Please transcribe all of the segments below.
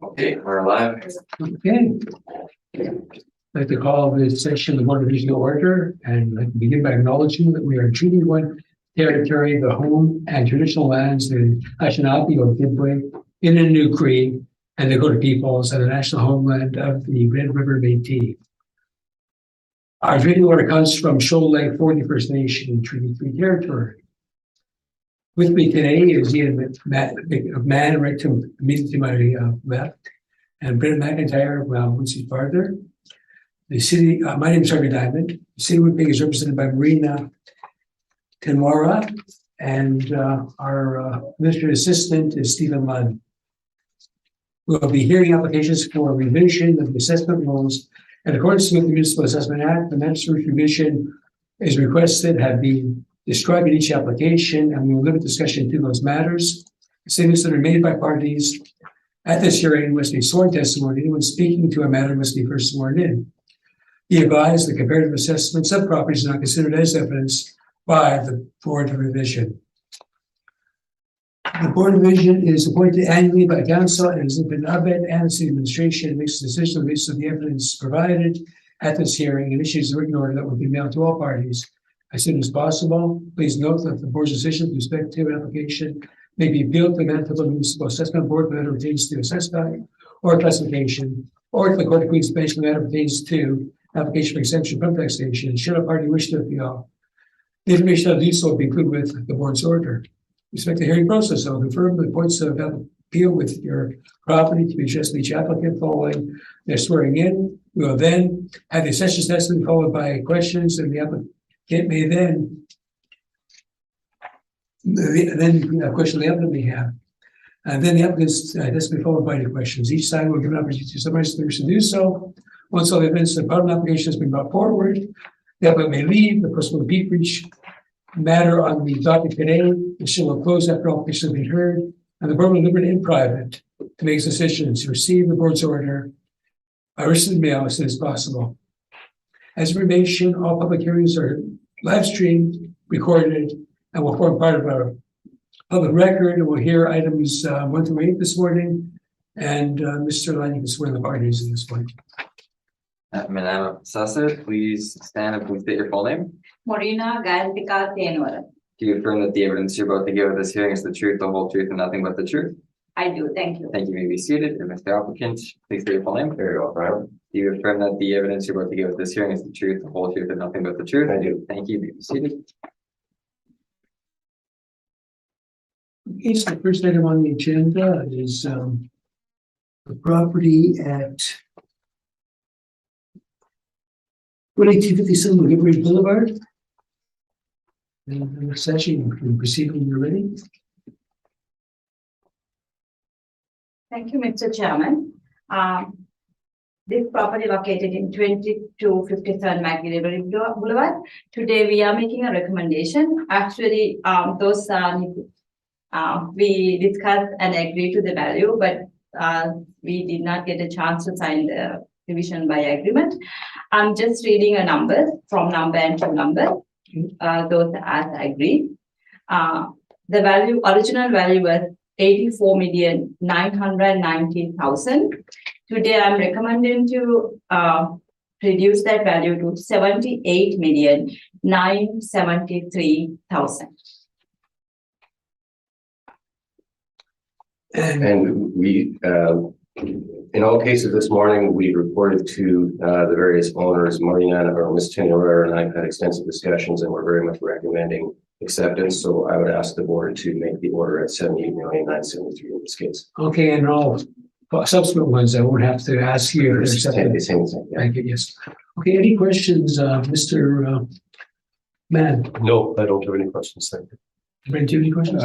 Okay, we're live. Okay. I'd like to call this session the Board of Regional order, and I'd like to begin by acknowledging that we are treaty one territory, the home and traditional lands, the Anishinaabe or Ojibwe, Innu Cree, and the Dakota peoples, and the national homeland of the Red River Métis. Our treaty order comes from Shoal Lake 40 First Nation in Treaty 3 territory. With me today is Ian Man, right to immediately to my left, and Brendan McIntyre, once he's farther. The city, my name is Harvey Diamond. The city of Winnipeg is represented by Marina Tenwara, and our administrative assistant is Stephen Munn. We'll be hearing applications for revision of the assessment rules. In accordance with the Municipal Assessment Act, the necessary revision is requested have been described in each application, and we will limit discussion to those matters. Statements that are made by parties at this hearing must be sworn testimony. Anyone speaking to a matter must be first sworn in. Be advised the comparative assessments of properties are not considered as evidence by the Board of Revision. The Board of Revision is appointed annually by Council and has been Abed and the City Administration makes a decision on the basis of the evidence provided at this hearing and issues a written order that will be mailed to all parties as soon as possible. Please note that the board's decision with respect to an application may be appealed to the Manitoba Municipal Assessment Board whether it pertains to assessment or classification, or to the Court of Queen's Bench whether it pertains to application for exemption from taxation. Should a party wish to appeal, the information of these will be included with the board's order. With respect to the hearing process, I will confirm the points of appeal with your property to be addressed to each applicant following their swearing in. We will then have the assessor's testimony followed by questions, and the applicant may then a question the applicant may have. And then the applicant's testimony followed by the questions. Each side will give an opportunity to summarize the wish to do so. Once all the evidence and part application has been brought forward, the applicant may leave. The person will repeat for each matter on the docket today. The show will close after all applications have been heard, and the board will deliberate in private to make decisions to receive the board's order by written mail as soon as possible. As information, all public hearings are live streamed, recorded, and will form part of our public record. And we'll hear items 1 through 8 this morning. And Mr. Lanning can swear the parties at this point. Madam Assessor, please stand and please state your full name. Marina Gayantika Tenwara. Do you affirm that the evidence you're about to give at this hearing is the truth, the whole truth, and nothing but the truth? I do, thank you. Thank you. You may be seated. And Mr. Applicant, please state your full name. Very well, Brian. Do you affirm that the evidence you're about to give at this hearing is the truth, the whole truth, and nothing but the truth? I do. Thank you. You may be seated. Okay, so the first item on the agenda is the property at 2257 Woodbridge Boulevard. And the session, you can proceed when you're ready. Thank you, Mr. Chairman. This property located in 2257 McGillivray Boulevard. Today we are making a recommendation. Actually, we discussed and agreed to the value, but we did not get a chance to sign the division by agreement. I'm just reading a number from number and to number. Those as agreed. The value, original value was 84,919,000. Today I'm recommending to reduce that value to 78,973,000. And we, in all cases this morning, we reported to the various owners, Marina or Ms. Tenwara and I had extensive discussions, and we're very much recommending acceptance. So I would ask the board to make the order at 78,973,000 in this case. Okay, and all subsequent ones, I won't have to ask you. The same thing, yeah. Thank you, yes. Okay, any questions, Mr. Mann? No, I don't have any questions. Thank you. Brent, do you have any questions?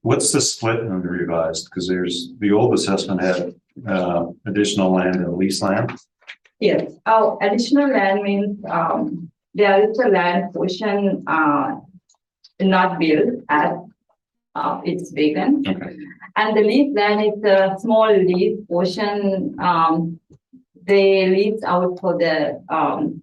What's the split in the revised? Because there's the old assessment had additional land and lease land. Yes, our additional land means there is a land portion not built as it's vacant. Okay. And the lease land is a small lease portion. They lease out for the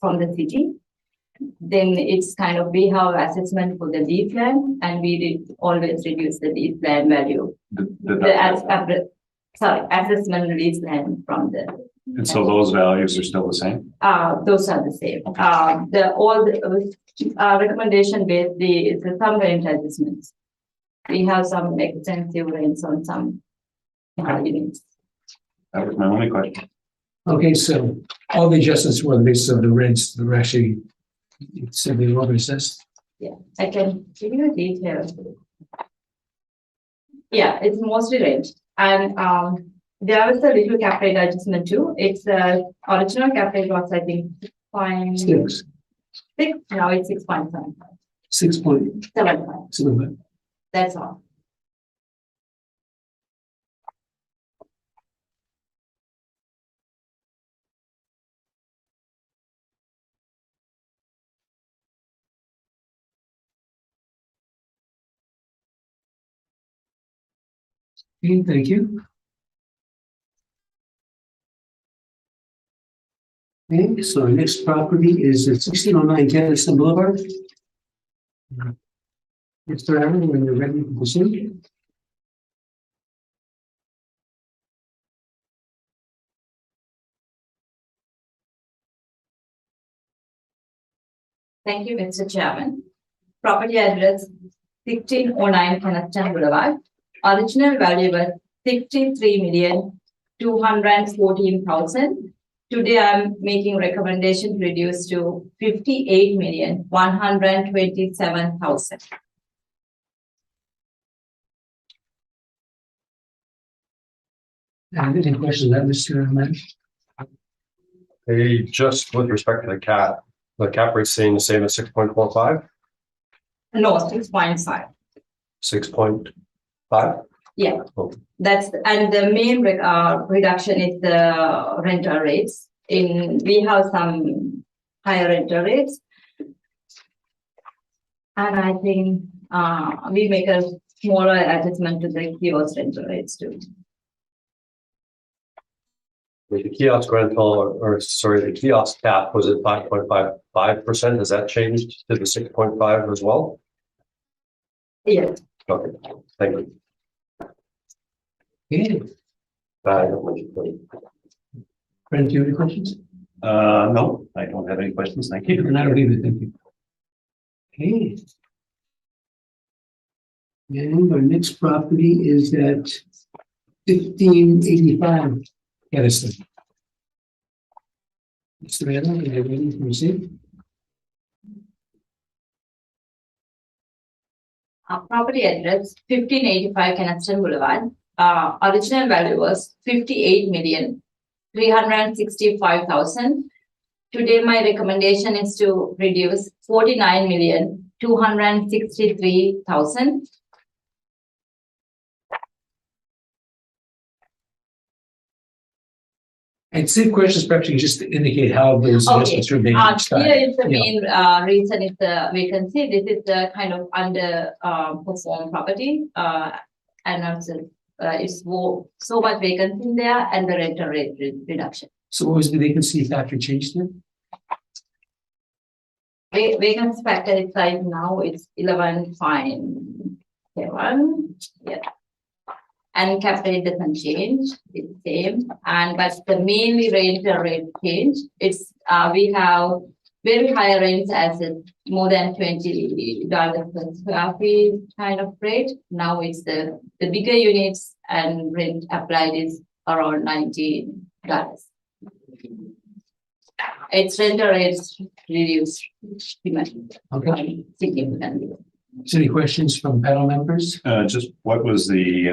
from the city. Then it's kind of, we have assessment for the lease land, and we did always reduce the lease land value. sorry, assessment release land from the, And so those values are still the same? those are the same. All the recommendation based the some rent adjustments. We have some extensive rents on some units. That was my only question. Okay, so all the adjustments were on the basis of the rents that were actually simply over assessed. Yeah, I can give you details. Yeah, it's mostly rent. And there was a little cap rate adjustment too. It's original cap rate was I think 6.6, now it's 6.75. 6.75. That's all. Okay, thank you. Okay, so our next property is at 1609 Kennison Boulevard. Mr. Aaron, when you're ready to proceed. Thank you, Mr. Chairman. Property address 1609 Kennison Boulevard. Original value was 63,214,000. Today I'm making recommendation to reduce to 58,127,000. Any questions on that, Mr. Aaron? Hey, just with respect to the cap rate's staying the same at 6.45, No, 6.5. 6.5? Yeah, Okay. and the main reduction is the rental rates. We have some higher rental rates. And I think we make a smaller adjustment to the kiosk rental rates too. The kiosk rental, the kiosk cap was at 5.55%. Has that changed to the 6.5 as well? Yeah. Okay, thank you. Okay, Bye. Brent, do you have any questions? No, I don't have any questions. Thank you. And I don't either, thank you. Okay. And our next property is at 1585 Edison. Mr. Aaron, are you ready to proceed? Property address 1585 Kennison Boulevard. Original value was 58,365,000. Today my recommendation is to reduce 49,263,000. And same questions, perhaps you can just indicate how those Okay. adjustments are being Here started. is the main reason is the vacancy. This is the kind of under perform property and also it's so much vacancy in there and the rental rate reduction. So what was the vacancy factor change then? Vacancy factor is right now it's 11.7. Yeah. And cap rate doesn't change, it's same. And but the mainly rental rate change. It's we have very high rents as it's more than $20 per square feet kind of rate. Now it's the bigger units and rent applied is around $19. Its rental rates reduced Okay. significantly. So any questions from panel members? Just what was the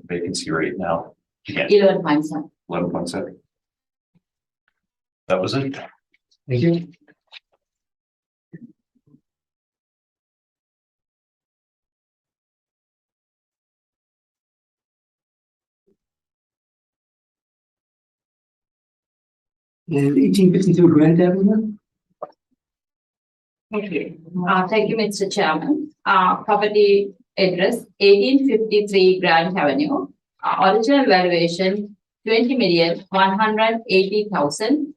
vacancy rate now? Again, 11.7. 11.7. That was it. Thank you. And 1852 Grant Avenue? Okay. Thank you, Mr. Chairman. Property address 1853 Grand Avenue. Original valuation 20,180,000.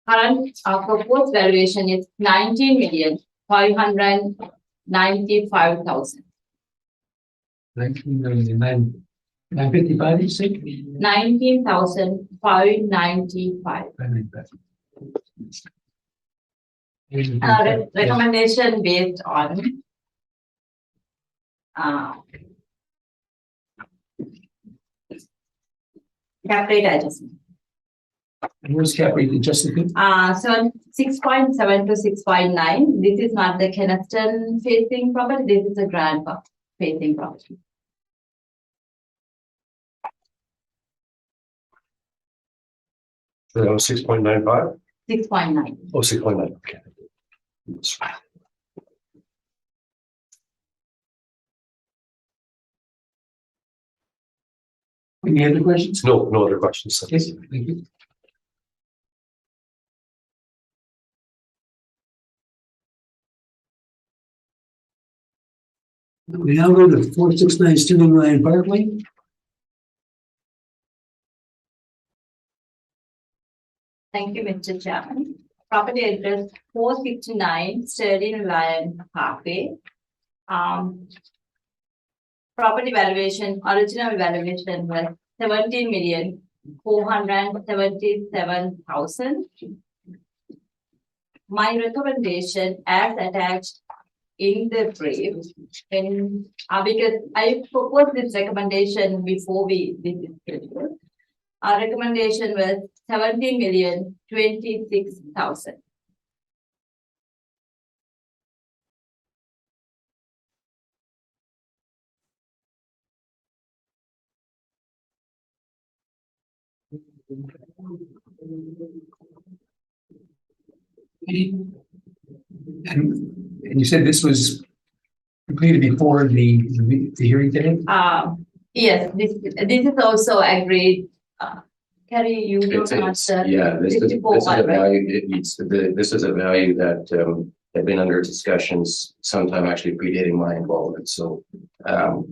Current proposed valuation is 19,595,000. 1999. 955, you say? 19,595. Recommendation based on cap rate adjustment. And what's cap rate adjusted to? So 6.7 to 6.9. This is not the Keniston facing property. This is the Grand Park facing property. So that was 6.95? 6.9. Oh, 6.9, okay. Any other questions? No, no other questions. Yes, thank you. We now go to 469 Stirling Line Parkway. Thank you, Mr. Chairman. Property address 469 Sterling Line Parkway. Property valuation, original valuation was 17,477,000. My recommendation as attached in the brief, and because I proposed this recommendation before we did this schedule. Our recommendation was 17,026,000. And you said this was completed before the hearing today? Yes, this is also agreed. Carrie, you don't answer. Yeah, this is a 54, value, this is a value that had been under discussions sometime actually predating my involvement. So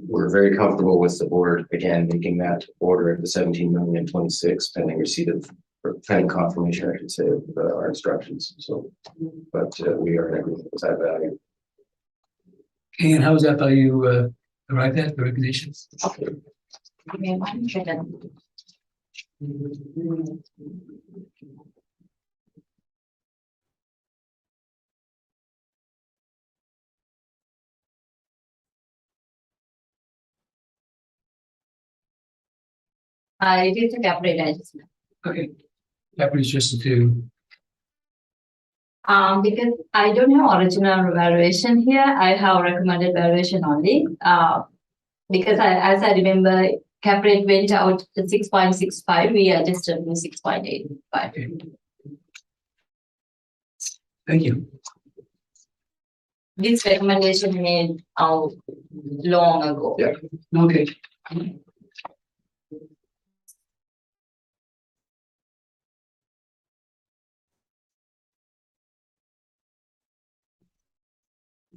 we're very comfortable with the board, again, making that order at the 17,026,000 pending receipt of, or pending confirmation, I should say, of our instructions. So, but we are in agreement with that value. And how is that value arrived at, the recognitions? Okay. Give me 1 second. It is a cap rate adjustment. Okay. Cap rate is just to. Because I don't have original valuation here, I have recommended valuation only. Because as I remember, cap rate went out to 6.65, we adjusted to 6.85. Okay. Thank you. This recommendation made out long ago. Yeah. Okay.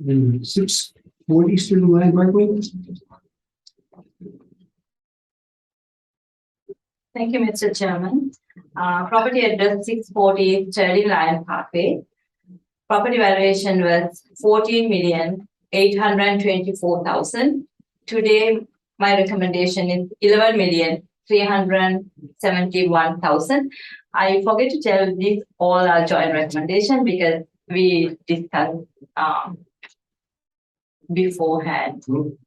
And 640 Stirling Line Parkway. Thank you, Mr. Chairman. Property address 640 Sterling Line Parkway. Property valuation was 14,824,000. Today, my recommendation is 11,371,000. I forget to tell this all our joint recommendation because we discussed beforehand.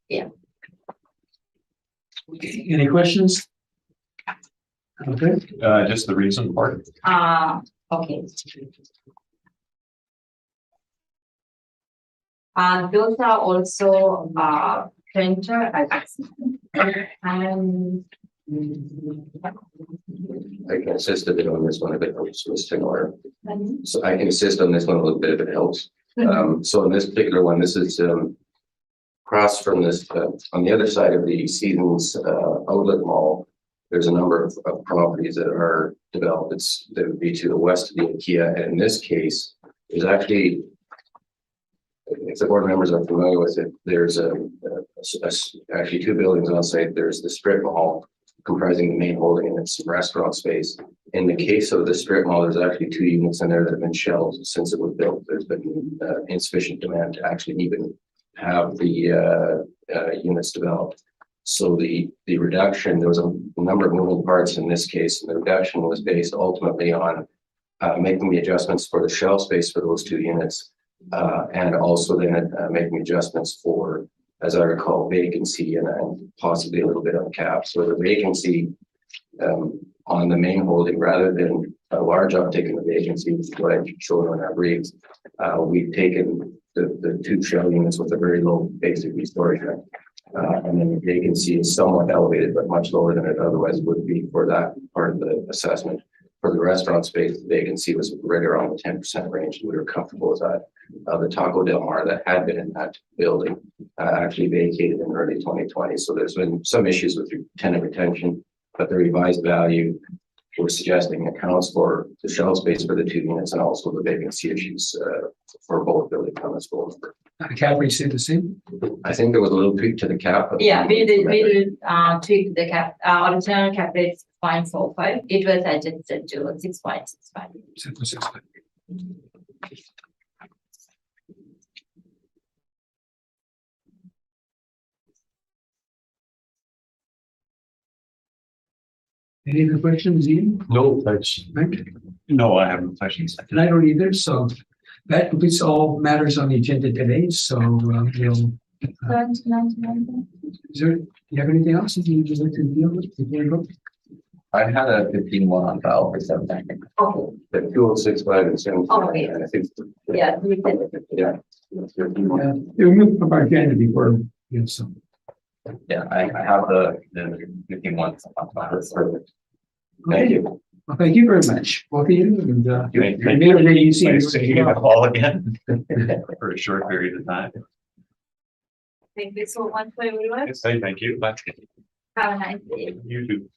Yeah. Okay. Any questions? Okay. Just the reason part. Okay. Those are also printer adjustment. And I can assist a bit on this one if it helps, Mr. Nora. So I can assist on this one a little bit if it helps. So in this particular one, this is across from this, on the other side of the Seasons Outlet Mall, there's a number of properties that are developed. That would be to the west of the IKEA. And in this case, there's actually, if the board members are familiar with it, there's actually 2 buildings on site. There's the strip mall comprising the main holding and it's some restaurant space. In the case of the strip mall, there's actually 2 units in there that have been shelved since it was built. There's been insufficient demand to actually even have the units developed. So the reduction, there was a number of moving parts in this case, and the reduction was based ultimately on making the adjustments for the shelf space for those two units, and also then making adjustments for, as I recall, vacancy and possibly a little bit on cap. So the vacancy on the main holding, rather than a large uptick in the vacancy, which is what I showed on our briefs, we've taken the two shell units with a very low basic storage rent. And then the vacancy is somewhat elevated, but much lower than it otherwise would be for that part of the assessment. For the restaurant space, the vacancy was right around the 10% range, and we were comfortable with that. The Taco Del Mar that had been in that building actually vacated in early 2020. So there's been some issues with tenant retention, but the revised value we're suggesting accounts for the shelf space for the two units and also the vacancy issues for both building permits. Cap rate stayed the same? I think there was a little tweak to the cap. But Yeah, we did tweak the cap, original cap rate 0.45. It was adjusted to 6.65. 6.65. Any other questions, Ian? No, thanks. Right? No, I have no questions. And I don't either, so that completes all matters on the agenda today, so we'll. Is there, do you have anything else that you would like to deal with before we go? I had a 15-1 on file for 7. Okay, The 2065 and 17. Oh, yeah. And I think. yeah, we can. Yeah. They were moved from our agenda before, you know, so. Yeah, I have the 15-1 on file. That's perfect. Okay. Thank you. Well, thank you very much. Both of you, and Thank you. maybe every day you see. Nice to hear you all again for a short period of time. Thank you so much for everyone. Say thank you. Bye. Have a nice day. You too.